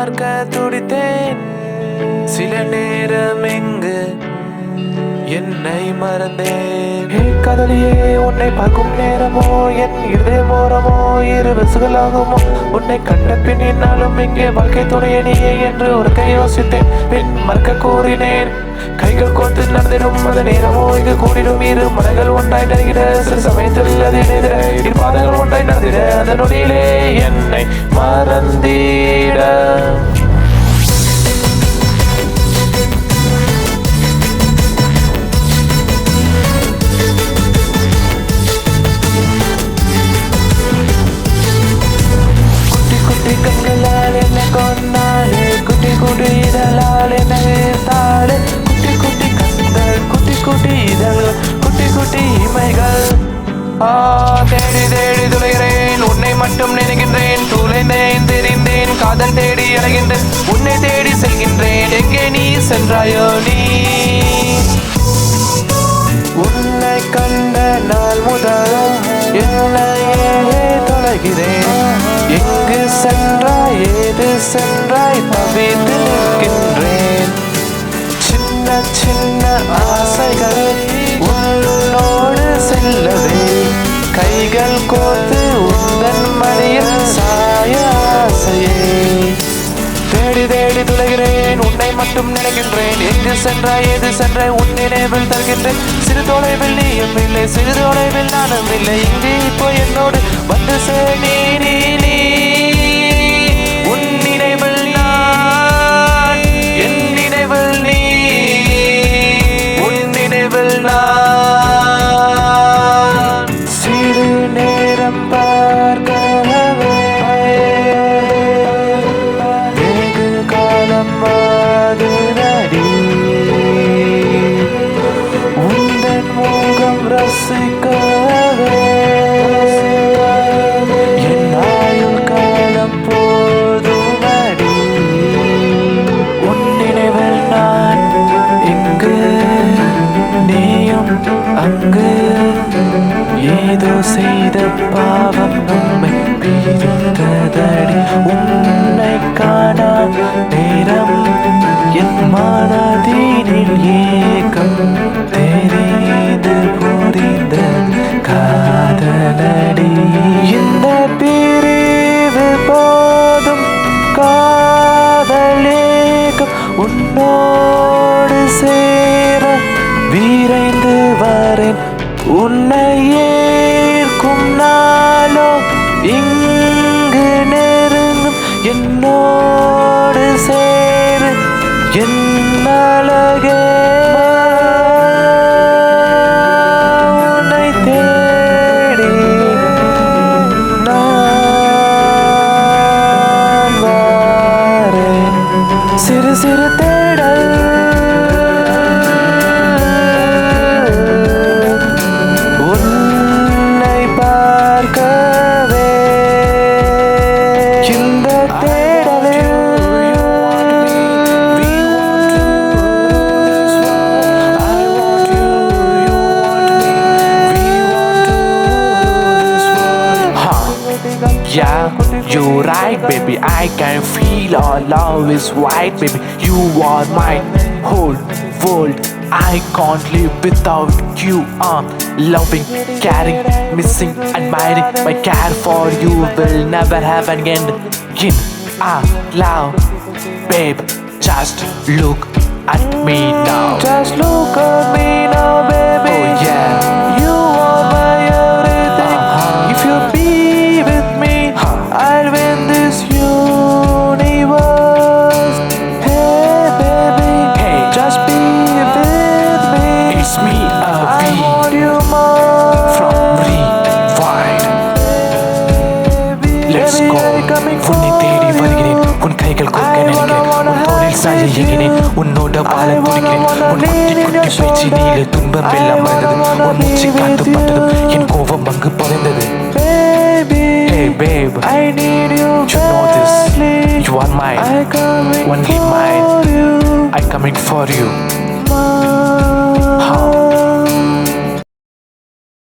பார்க்க துடித்தேன் சில நேரம் எங்கு என்னை மறந்தேன். காதலியே உன்னை பார்க்கும் நேரமோ என் இதயம் ஓரமோ இரு விசுகளாகுமோ உன்னை கண்ட பின் என்னாலும் இங்கே வாழ்க்கை துணையணியே என்று ஒரு கை யோசித்தேன். பின் மறக்க கூறினேன் கைகள் கோர்த்து நடந்திடும் அந்த நேரமோ இங்கு கூடிடும் இரு மனங்கள் ஒன்றாய் நடக்கிற சில சமயத்தில் அது இணைந்திட இரு பாதங்கள் ஒன்றாய் நடந்திட அந்த நொடியிலே என்னை மறந்திட. கண்களால் என்னை கொண்டாளே குட்டி குட்டி இதழால் என்னை ஈர்த்தாளே குட்டி குட்டி கண்கள் குட்டி குட்டி இதழ்கள் குட்டி குட்டி இமைகள். தேடி தேடி துளைகிறேன் உன்னை மட்டும் நினைக்கின்றேன் துளைந்தேன் தெரிந்தேன் காதல் தேடி அலைகின்றேன் உன்னை தேடி செல்கின்றேன் எங்கே நீ சென்றாயோ நீ. உன்னை கண்ட நாள் முதல் என்னையே தொலைகிறேன் எங்கு சென்றாய் ஏது சென்றாய் தவித்து நிற்கின்றேன். சின்ன சின்ன ஆசைகள் உன்னோடு செல்லவே கைகள் கோர்த்து உந்தன் மடியில் சாய ஆசையே. தேடி தேடி துளைகிறேன் உன்னை மட்டும் நினைக்கின்றேன் எங்கு சென்றாய் ஏது சென்றாய் உன் நினைவில் தருகின்றேன். சிறு தொலைவில் நீயும் இல்லை சிறு தொலைவில் நானும் இல்லை இங்கே இப்போ என்னோடு வந்து சேனி நீ நீ. உன் நினைவில் நான் என் நினைவில் நீ உன் நினைவில் நான். சிறு நேரம் பார்க்கவே வெகு காலம் ஆகுதடி உந்தன் முகம் ரசிக்கவே என் ஆயுள் காலம் போதுமடி. உன் நினைவில் நான் இங்கு நீயும் அங்கு ஏதோ செய்த பாவம் நம்மை பிரித்ததடி. உன்னை காணா நேரம் என் மனதினில் ஏக்கம் தெரிந்து புரிந்த காதலடி. இந்த பிரிவு போதும் காதலேகம் உன்னோடு சேர விரைந்து வரேன் உன்னை ஏற்கும் நாளோ இங்கு நெருங்கும் என்னோடு சேரு என் அழகே. உன்னை தேடி நான் வாரேன் சிறு சிறு தேடல் உன்னை பார்க்கவே இந்த தேடலில் yeah, you're right, baby. I can feel our love is right, baby. You are my whole world. I can't live without you. Loving, caring, missing, admiring. My care for you will never have an end. In our love, babe. Just look at me now. Just look at me now, baby. Oh yeah. You are my everything. If you be with me, I'll win this universe. Hey baby, hey, just be with me. It's me, I want you more. From Rewind. Let's go. உன்னை தேடி வருகிறேன் உன் கைகள் கொடுக்க நினைக்கிறேன் உன் தோளில் சாய எங்கினேன் உன்னோட வாழ துடிக்கிறேன் உன் குட்டி குட்டி பேச்சு நீல துன்பம் எல்லாம் மறந்தது உன் மூச்சு காட்டுப்பட்டதும் என் கோபம் அங்கு பறந்தது. Hey babe, I need you know this. You are mine, only mine. I'm coming for you.